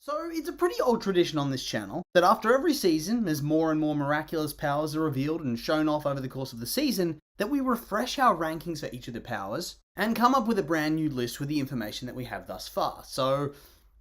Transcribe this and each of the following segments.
So it's a pretty old tradition on this channel that after every season, as more and more miraculous powers are revealed and shown off over the course of the season, that we refresh our rankings for each of the powers and come up with a brand new list with the information that we have thus far. So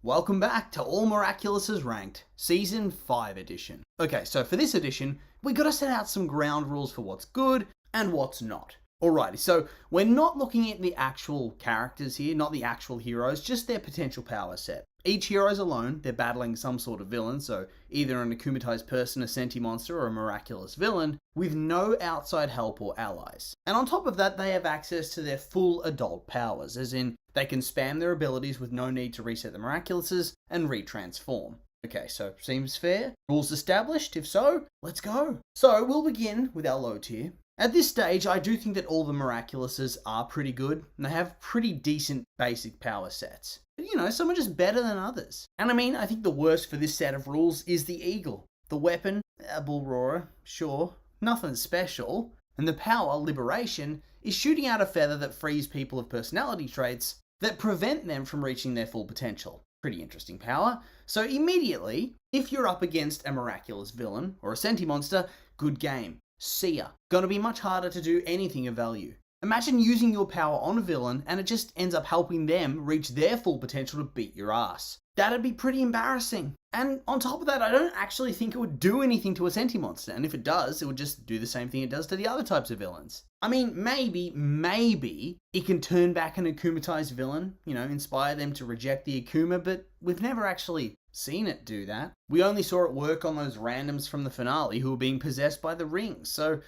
welcome back to All Miraculouses Ranked, Season 5 edition. Okay, so for this edition, we gotta set out some ground rules for what's good and what's not. Alrighty, so we're not looking at the actual characters here, not the actual heroes, just their potential power set. Each hero is alone, they're battling some sort of villain, so either an akumatized person, a senti monster, or a miraculous villain, with no outside help or allies. And on top of that, they have access to their full adult powers, as in, they can spam their abilities with no need to reset the miraculouses and retransform. Okay, so seems fair? Rules established? If so, let's go. So we'll begin with our low tier. At this stage, I do think that all the miraculouses are pretty good, and they have pretty decent basic power sets. But you know, some are just better than others. And I mean, I think the worst for this set of rules is the eagle. The weapon, a bull roarer, sure, nothing special. And the power, liberation, is shooting out a feather that frees people of personality traits that prevent them from reaching their full potential. Pretty interesting power. So immediately, if you're up against a miraculous villain or a senti monster, good game. See ya. Gonna be much harder to do anything of value. Imagine using your power on a villain and it just ends up helping them reach their full potential to beat your ass. That'd be pretty embarrassing. And on top of that, I don't actually think it would do anything to a senti monster, and if it does, it would just do the same thing it does to the other types of villains. I mean, maybe it can turn back an akumatized villain, you know, inspire them to reject the akuma, but we've never actually seen it do that. We only saw it work on those randoms from the finale who were being possessed by the rings, so,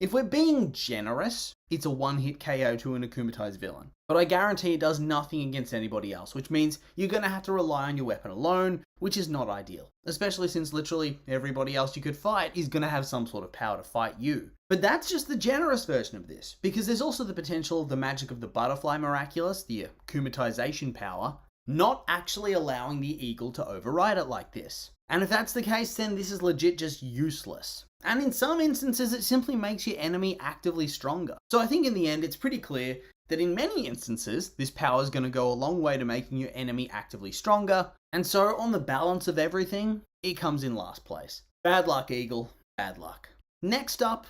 If we're being generous, it's a one-hit KO to an akumatized villain. But I guarantee it does nothing against anybody else, which means you're gonna have to rely on your weapon alone, which is not ideal. Especially since literally everybody else you could fight is gonna have some sort of power to fight you. But that's just the generous version of this, because there's also the potential of the magic of the butterfly miraculous, the akumatization power, not actually allowing the eagle to override it like this. And if that's the case, then this is legit just useless. And in some instances, it simply makes your enemy actively stronger. So I think in the end, it's pretty clear that in many instances, this power is going to go a long way to making your enemy actively stronger. And so on the balance of everything, it comes in last place. Bad luck, eagle. Bad luck. Next up,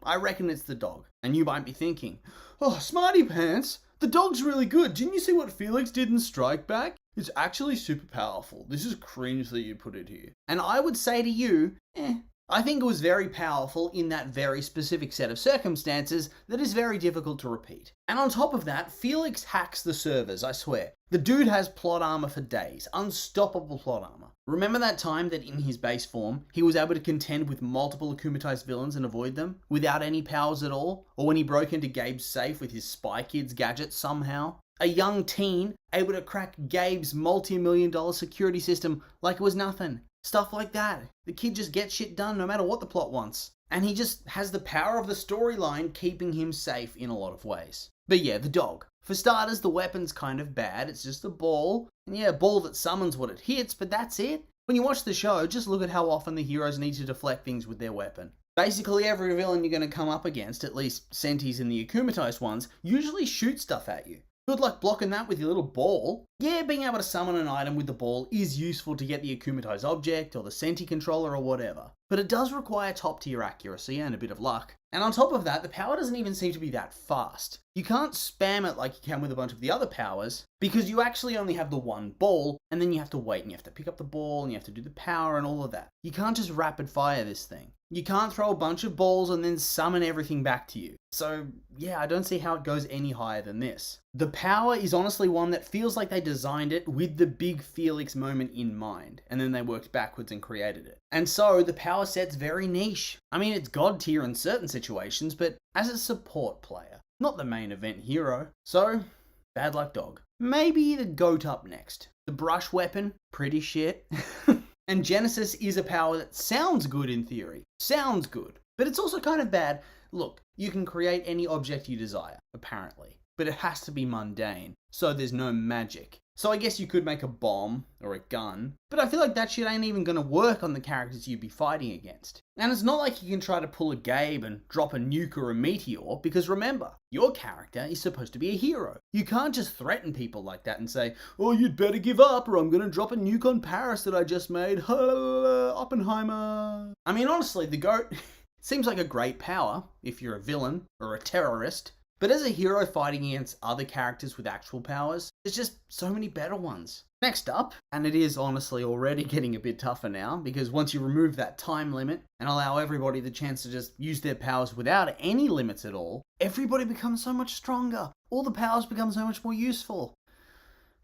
I reckon it's the dog. And you might be thinking, oh, smarty pants, the dog's really good. Didn't you see what Felix did in Strike Back? It's actually super powerful. This is cringe that you put it here. And I would say to you, I think it was very powerful in that very specific set of circumstances that is very difficult to repeat. And on top of that, Felix hacks the servers, I swear. The dude has plot armor for days, unstoppable plot armor. Remember that time that in his base form, he was able to contend with multiple akumatized villains and avoid them without any powers at all? Or when he broke into Gabe's safe with his Spy Kids gadget somehow? A young teen able to crack Gabe's multi-million-dollar security system like it was nothing. Stuff like that. The kid just gets shit done no matter what the plot wants. And he just has the power of the storyline keeping him safe in a lot of ways. But yeah, the dog. For starters, the weapon's kind of bad. It's just a ball. And yeah, a ball that summons what it hits, but that's it. When you watch the show, just look at how often the heroes need to deflect things with their weapon. Basically, every villain you're going to come up against, at least sentis and the akumatized ones, usually shoot stuff at you. Good luck blocking that with your little ball. Yeah, being able to summon an item with the ball is useful to get the akumatized object or the senti controller or whatever. But it does require top tier accuracy and a bit of luck. And on top of that, the power doesn't even seem to be that fast. You can't spam it like you can with a bunch of the other powers because you actually only have the one ball and then you have to wait and you have to pick up the ball and you have to do the power and all of that. You can't just rapid fire this thing. You can't throw a bunch of balls and then summon everything back to you. So yeah, I don't see how it goes any higher than this. The power is honestly one that feels like they designed it with the big Felix moment in mind, and then they worked backwards and created it. And so the power set's very niche. I mean, it's god tier in certain situations, but as a support player, not the main event hero. So, bad luck dog. Maybe the goat up next. The brush weapon, pretty shit. And Genesis is a power that sounds good in theory. Sounds good. But it's also kind of bad. Look, you can create any object you desire, apparently. But it has to be mundane, so there's no magic. So I guess you could make a bomb or a gun, but I feel like that shit ain't even gonna work on the characters you'd be fighting against. And it's not like you can try to pull a Gabe and drop a nuke or a meteor, because remember, your character is supposed to be a hero. You can't just threaten people like that and say, oh, you'd better give up or I'm gonna drop a nuke on Paris that I just made. Oppenheimer. I mean, honestly, the GOAT seems like a great power if you're a villain or a terrorist. But as a hero fighting against other characters with actual powers, there's just so many better ones. Next up, and it is honestly already getting a bit tougher now, because once you remove that time limit and allow everybody the chance to just use their powers without any limits at all, everybody becomes so much stronger. All the powers become so much more useful.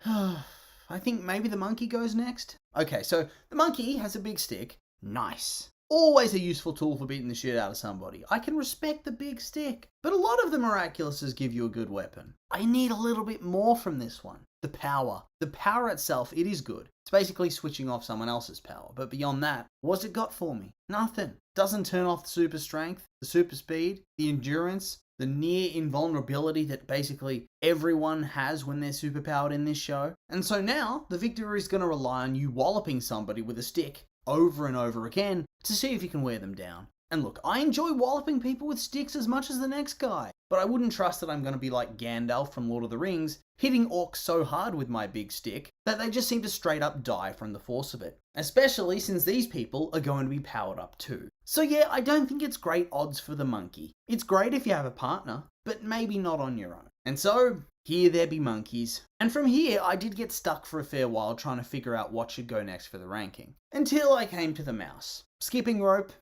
I think maybe the monkey goes next. Okay, so the monkey has a big stick. Nice. Always a useful tool for beating the shit out of somebody. I can respect the big stick. But a lot of the miraculouses give you a good weapon. I need a little bit more from this one. The power. The power itself, it is good. It's basically switching off someone else's power. But beyond that, what's it got for me? Nothing. Doesn't turn off the super strength, the super speed, the endurance, the near invulnerability that basically everyone has when they're superpowered in this show. And so now, the victory is going to rely on you walloping somebody with a stick over and over again to see if you can wear them down. And look, I enjoy walloping people with sticks as much as the next guy, but I wouldn't trust that I'm going to be like Gandalf from Lord of the Rings, hitting orcs so hard with my big stick that they just seem to straight up die from the force of it. Especially since these people are going to be powered up too. So yeah, I don't think it's great odds for the monkey. It's great if you have a partner, but maybe not on your own. And so, here there be monkeys. And from here, I did get stuck for a fair while trying to figure out what should go next for the ranking. Until I came to the mouse. Skipping rope,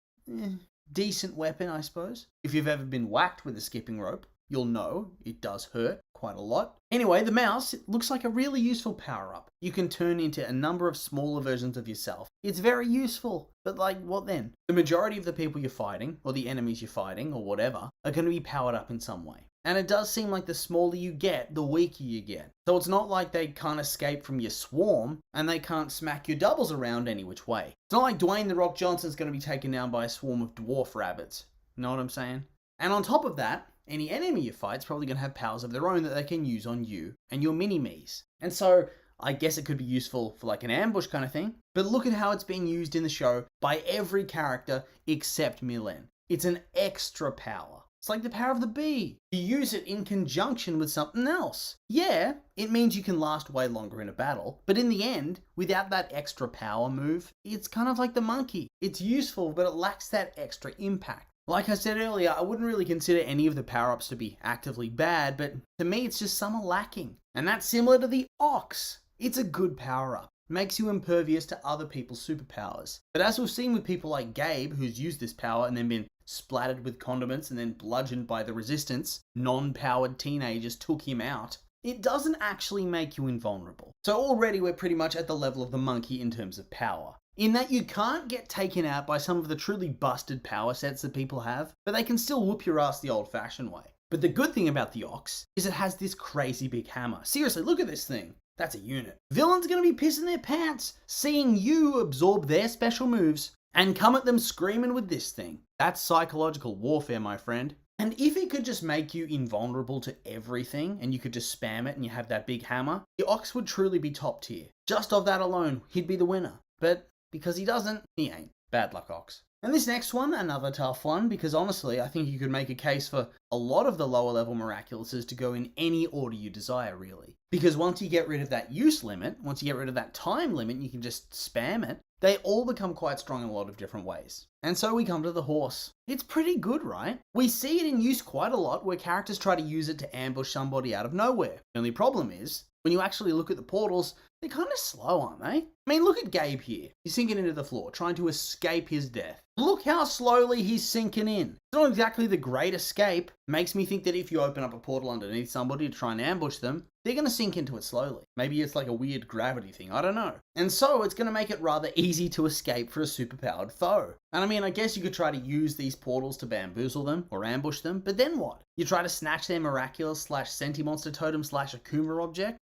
decent weapon, I suppose. If you've ever been whacked with a skipping rope, you'll know it does hurt quite a lot. Anyway, the mouse, it looks like a really useful power-up. You can turn into a number of smaller versions of yourself. It's very useful, but like, what then? The majority of the people you're fighting, or the enemies you're fighting, or whatever, are going to be powered up in some way. And it does seem like the smaller you get, the weaker you get. So it's not like they can't escape from your swarm, and they can't smack your doubles around any which way. It's not like Dwayne "The Rock" Johnson's going to be taken down by a swarm of dwarf rabbits. You know what I'm saying? And on top of that, any enemy you fight's probably going to have powers of their own that they can use on you and your mini-me's. And so, I guess it could be useful for like an ambush kind of thing. But look at how it's being used in the show by every character except Millen. It's an extra power. It's like the power of the bee. You use it in conjunction with something else. Yeah, it means you can last way longer in a battle, but in the end, without that extra power move, it's kind of like the monkey. It's useful, but it lacks that extra impact. Like I said earlier, I wouldn't really consider any of the power-ups to be actively bad, but to me it's just some are lacking. And that's similar to the ox. It's a good power-up. Makes you impervious to other people's superpowers. But as we've seen with people like Gabe, who's used this power and then been splattered with condiments and then bludgeoned by the resistance, non-powered teenagers took him out, it doesn't actually make you invulnerable. So already we're pretty much at the level of the monkey in terms of power. In that you can't get taken out by some of the truly busted power sets that people have, but they can still whoop your ass the old-fashioned way. But the good thing about the ox is it has this crazy big hammer. Seriously, look at this thing. That's a unit. Villains gonna be pissing their pants seeing you absorb their special moves and come at them screaming with this thing. That's psychological warfare, my friend. And if it could just make you invulnerable to everything and you could just spam it and you have that big hammer, the ox would truly be top tier. Just of that alone, he'd be the winner. But because he doesn't, he ain't. Bad luck, ox. And this next one, another tough one, because honestly, I think you could make a case for a lot of the lower level miraculouses to go in any order you desire, really. Because once you get rid of that use limit, once you get rid of that time limit, you can just spam it, they all become quite strong in a lot of different ways. And so we come to the horse. It's pretty good, right? We see it in use quite a lot where characters try to use it to ambush somebody out of nowhere. The only problem is, when you actually look at the portals, they're kind of slow, aren't they? I mean, look at Gabe here. He's sinking into the floor, trying to escape his death. Look how slowly he's sinking in. It's not exactly the great escape. Makes me think that if you open up a portal underneath somebody to try and ambush them, they're going to sink into it slowly. Maybe it's like a weird gravity thing, I don't know. And so it's going to make it rather easy to escape for a superpowered foe. And I mean, I guess you could try to use these portals to bamboozle them or ambush them, but then what? You try to snatch their miraculous / sentimonster totem / Akuma object?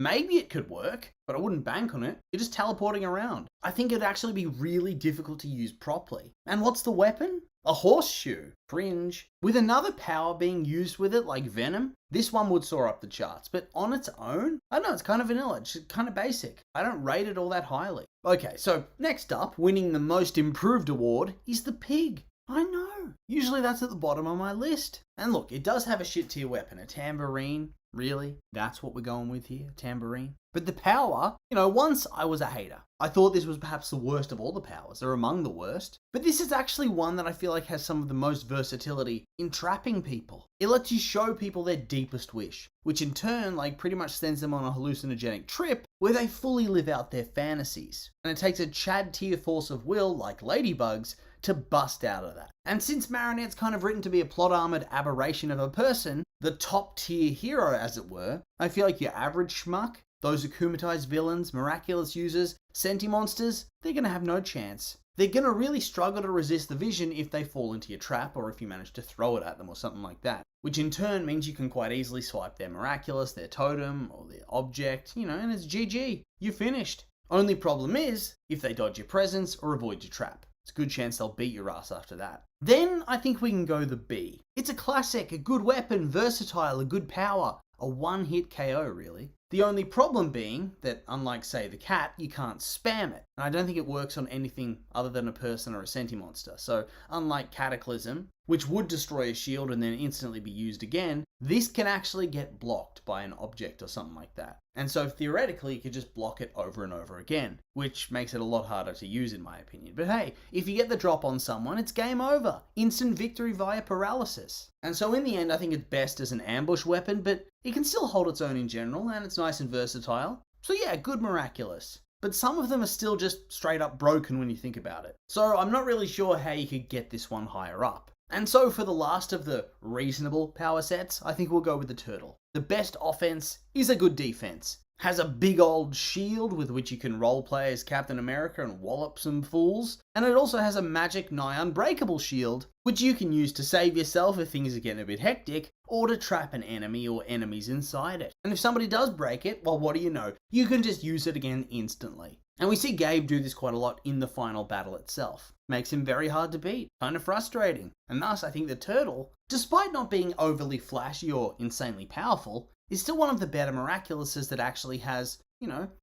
Maybe it could work, but I wouldn't bank on it. You're just teleporting around. I think it'd actually be really difficult to use properly. And what's the weapon? A horseshoe, cringe. With another power being used with it, like venom, this one would soar up the charts, but on its own, I don't know, it's kind of vanilla, it's kind of basic. I don't rate it all that highly. Okay, so next up, winning the most improved award is the pig. I know, usually that's at the bottom of my list. And look, it does have a shit tier weapon, a tambourine. Really? That's what we're going with here, tambourine? But the power, once I was a hater. I thought this was perhaps the worst of all the powers, or among the worst. But this is actually one that I feel like has some of the most versatility in trapping people. It lets you show people their deepest wish, which in turn, pretty much sends them on a hallucinogenic trip where they fully live out their fantasies. And it takes a Chad tier force of will, like ladybugs, to bust out of that. And since Marinette's kind of written to be a plot-armored aberration of a person, the top-tier hero, as it were, I feel like your average schmuck, those akumatized villains, miraculous users, senti-monsters, they're going to have no chance. They're going to really struggle to resist the vision if they fall into your trap or if you manage to throw it at them or something like that. Which in turn means you can quite easily swipe their miraculous, their totem, or their object, and it's GG. You're finished. Only problem is, if they dodge your presence or avoid your trap. It's a good chance they'll beat your ass after that. Then I think we can go the B. It's a classic, a good weapon, versatile, a good power, a one-hit KO really. The only problem being that, unlike say the cat, you can't spam it. And I don't think it works on anything other than a person or a senti-monster. So unlike Cataclysm, which would destroy a shield and then instantly be used again, this can actually get blocked by an object or something like that. And so theoretically, you could just block it over and over again, which makes it a lot harder to use in my opinion. But hey, if you get the drop on someone, it's game over. Instant victory via paralysis. And so in the end, I think it's best as an ambush weapon, but it can still hold its own in general, and it's nice and versatile. So yeah, good miraculous. But some of them are still just straight up broken when you think about it. So I'm not really sure how you could get this one higher up. And so for the last of the reasonable power sets, I think we'll go with the turtle. The best offense is a good defense. Has a big old shield with which you can roleplay as Captain America and wallop some fools. And it also has a magic nigh unbreakable shield, which you can use to save yourself if things are getting a bit hectic, or to trap an enemy or enemies inside it. And if somebody does break it, well, what do you know? You can just use it again instantly. And we see Gabe do this quite a lot in the final battle itself. Makes him very hard to beat, kind of frustrating. And thus, I think the turtle, despite not being overly flashy or insanely powerful, is still one of the better miraculouses that actually has,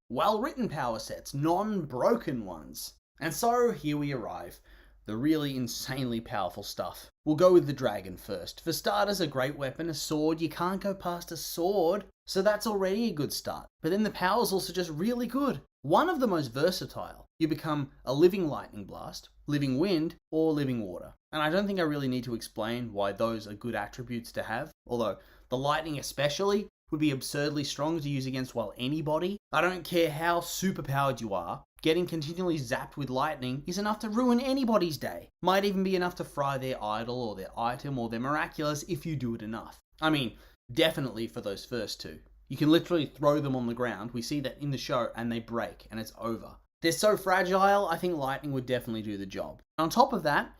well-written power sets, non-broken ones. And so, here we arrive. The really insanely powerful stuff. We'll go with the dragon first. For starters, a great weapon, a sword. You can't go past a sword, so that's already a good start. But then the power's also just really good. One of the most versatile. You become a living lightning blast, living wind, or living water. And I don't think I really need to explain why those are good attributes to have, although the lightning especially would be absurdly strong to use against, anybody. I don't care how superpowered you are, getting continually zapped with lightning is enough to ruin anybody's day. Might even be enough to fry their idol or their item or their miraculous if you do it enough. I mean, definitely for those first two. You can literally throw them on the ground, we see that in the show, and they break, and it's over. They're so fragile, I think lightning would definitely do the job. On top of that,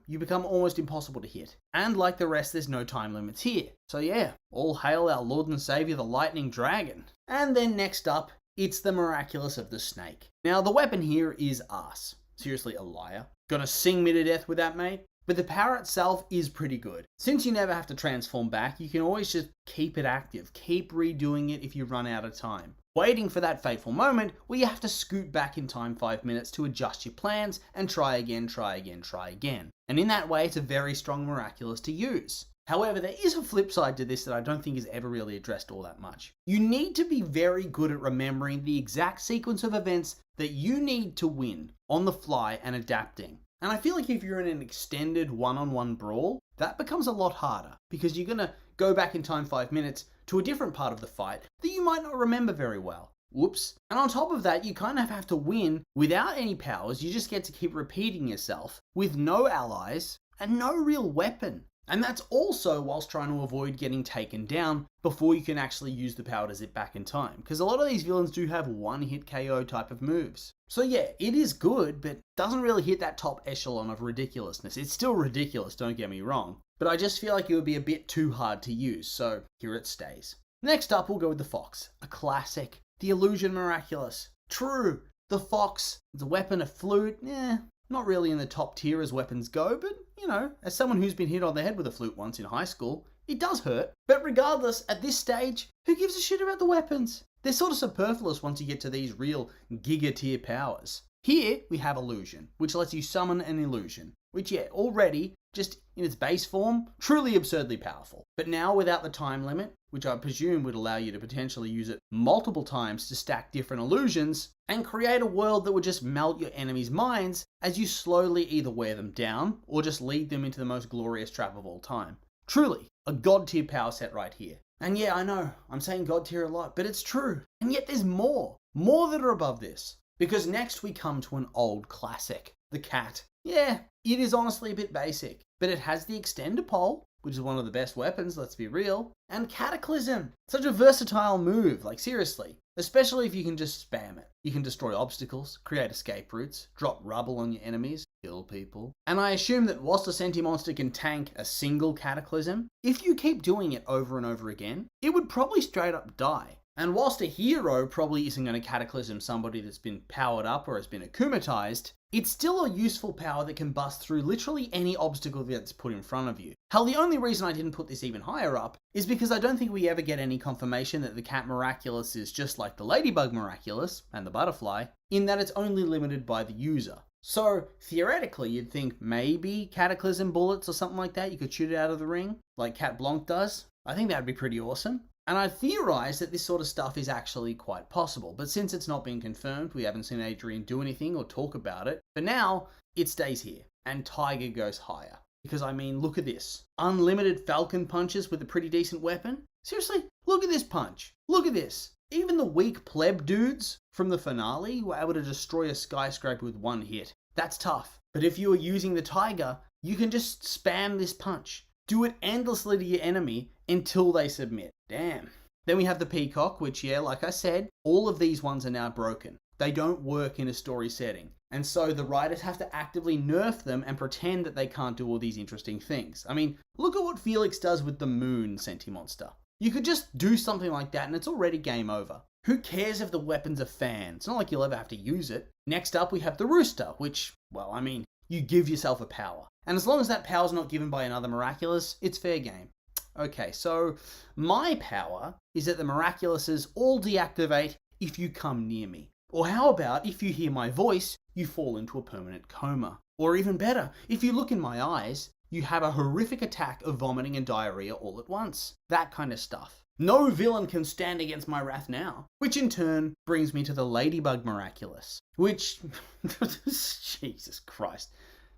you become almost impossible to hit. And like the rest, there's no time limits here. So yeah, all hail our Lord and Savior, the Lightning Dragon. And then next up, it's the miraculous of the snake. Now the weapon here is ass. Seriously, a liar. Gonna sing me to death with that, mate? But the power itself is pretty good. Since you never have to transform back, you can always just keep it active. Keep redoing it if you run out of time. Waiting for that fateful moment where you have to scoot back in time 5 minutes to adjust your plans and try again, try again, try again. And in that way, it's a very strong miraculous to use. However, there is a flip side to this that I don't think is ever really addressed all that much. You need to be very good at remembering the exact sequence of events that you need to win on the fly and adapting. And I feel like if you're in an extended one-on-one brawl, that becomes a lot harder because you're going to go back in time 5 minutes to a different part of the fight that you might not remember very well. Whoops. And on top of that, you kind of have to win without any powers. You just get to keep repeating yourself with no allies and no real weapon. And that's also whilst trying to avoid getting taken down before you can actually use the power to zip back in time. Because a lot of these villains do have one-hit KO type of moves. So yeah, it is good, but doesn't really hit that top echelon of ridiculousness. It's still ridiculous, don't get me wrong. But I just feel like it would be a bit too hard to use, so here it stays. Next up, we'll go with the fox. A classic. The illusion miraculous. True. The fox, the weapon, a flute, not Not really in the top tier as weapons go, but, as someone who's been hit on the head with a flute once in high school, it does hurt. But regardless, at this stage, who gives a shit about the weapons? They're sort of superfluous once you get to these real giga tier powers. Here, we have illusion, which lets you summon an illusion, which already, just in its base form, truly absurdly powerful. But now without the time limit, which I presume would allow you to potentially use it multiple times to stack different illusions, and create a world that would just melt your enemies' minds as you slowly either wear them down, or just lead them into the most glorious trap of all time. Truly, a god tier power set right here. And yeah, I know, I'm saying god tier a lot, but it's true. And yet there's more that are above this. Because next we come to an old classic, the cat. Yeah, it is honestly a bit basic, but it has the extender pole, which is one of the best weapons, let's be real, and Cataclysm. Such a versatile move, like seriously, especially if you can just spam it. You can destroy obstacles, create escape routes, drop rubble on your enemies, kill people. And I assume that whilst a Sentimonster can tank a single Cataclysm, if you keep doing it over and over again, it would probably straight up die. And whilst a hero probably isn't going to cataclysm somebody that's been powered up or has been akumatized, it's still a useful power that can bust through literally any obstacle that's put in front of you. Hell, the only reason I didn't put this even higher up is because I don't think we ever get any confirmation that the cat miraculous is just like the ladybug miraculous and the butterfly, in that it's only limited by the user. So, theoretically, you'd think maybe cataclysm bullets or something like that, you could shoot it out of the ring, like Cat Blanc does. I think that'd be pretty awesome. And I theorise that this sort of stuff is actually quite possible, but since it's not been confirmed, we haven't seen Adrian do anything or talk about it. For now, it stays here, and Tiger goes higher. Because I mean, look at this. Unlimited falcon punches with a pretty decent weapon? Seriously, look at this punch. Look at this. Even the weak pleb dudes from the finale were able to destroy a skyscraper with one hit. That's tough. But if you are using the Tiger, you can just spam this punch. Do it endlessly to your enemy until they submit. Damn. Then we have the Peacock, which, like I said, all of these ones are now broken. They don't work in a story setting. And so the writers have to actively nerf them and pretend that they can't do all these interesting things. I mean, look at what Felix does with the Moon Sentimonster. You could just do something like that and it's already game over. Who cares if the weapon's a fan? It's not like you'll ever have to use it. Next up, we have the Rooster, which, you give yourself a power. And as long as that power's not given by another Miraculous, it's fair game. Okay, so my power is that the Miraculouses all deactivate if you come near me. Or how about if you hear my voice, you fall into a permanent coma. Or even better, if you look in my eyes, you have a horrific attack of vomiting and diarrhea all at once. That kind of stuff. No villain can stand against my wrath now. Which in turn brings me to the Ladybug Miraculous. Which, Jesus Christ.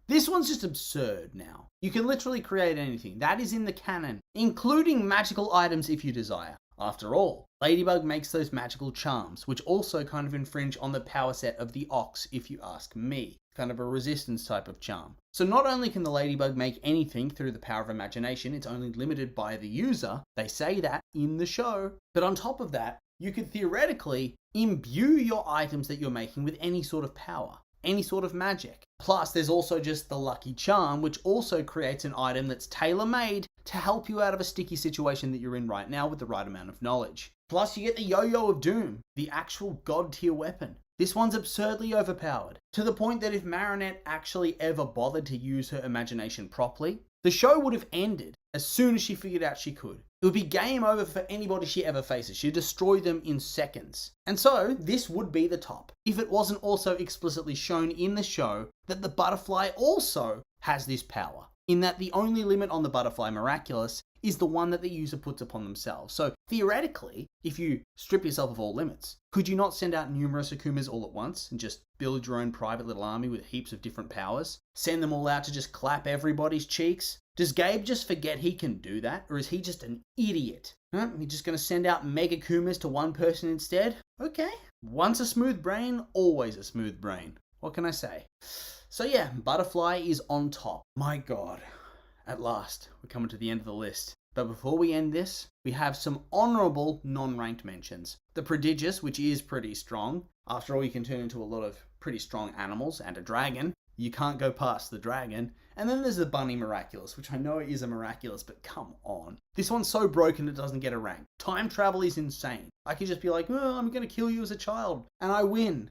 This one's just absurd now. You can literally create anything. That is in the canon, including magical items if you desire. After all, Ladybug makes those magical charms, which also kind of infringe on the power set of the Ox, if you ask me. Kind of a resistance type of charm. So not only can the Ladybug make anything through the power of imagination, it's only limited by the user. They say that in the show. But on top of that, you could theoretically imbue your items that you're making with any sort of power. Any sort of magic. Plus, there's also just the Lucky Charm, which also creates an item that's tailor-made to help you out of a sticky situation that you're in right now with the right amount of knowledge. Plus, you get the Yo-Yo of Doom, the actual god-tier weapon. This one's absurdly overpowered, to the point that if Marinette actually ever bothered to use her imagination properly, the show would have ended as soon as she figured out she could. It would be game over for anybody she ever faces. She'd destroy them in seconds. And so, this would be the top, if it wasn't also explicitly shown in the show that the butterfly also has this power, in that the only limit on the butterfly miraculous is the one that the user puts upon themselves. So, theoretically, if you strip yourself of all limits, could you not send out numerous Akumas all at once and just build your own private little army with heaps of different powers? Send them all out to just clap everybody's cheeks? Does Gabe just forget he can do that? Or is he just an idiot? Huh? He's just going to send out Mega Kumas to one person instead? Okay. Once a smooth brain, always a smooth brain. What can I say? So yeah, Butterfly is on top. My god. At last, we're coming to the end of the list. But before we end this, we have some honourable non-ranked mentions. The Prodigious, which is pretty strong. After all, you can turn into a lot of pretty strong animals and a dragon. You can't go past the dragon. And then there's the Bunny Miraculous, which I know is a Miraculous, but come on. This one's so broken it doesn't get a rank. Time travel is insane. I could just be like, oh, I'm going to kill you as a child, and I win.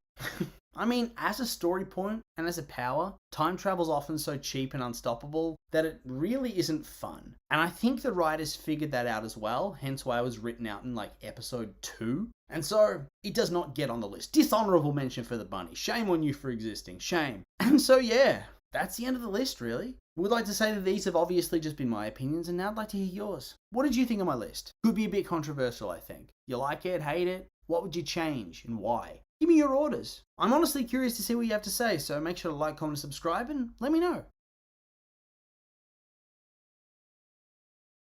I mean, as a story point and as a power, time travel's often so cheap and unstoppable that it really isn't fun. And I think the writers figured that out as well, hence why it was written out in like episode 2. And so, it does not get on the list. Dishonorable mention for the bunny. Shame on you for existing. Shame. And so yeah, that's the end of the list really. Would like to say that these have obviously just been my opinions, and now I'd like to hear yours. What did you think of my list? Could be a bit controversial, I think. You like it, hate it? What would you change, and why? Give me your orders. I'm honestly curious to see what you have to say, so make sure to like, comment, and subscribe, and let me know.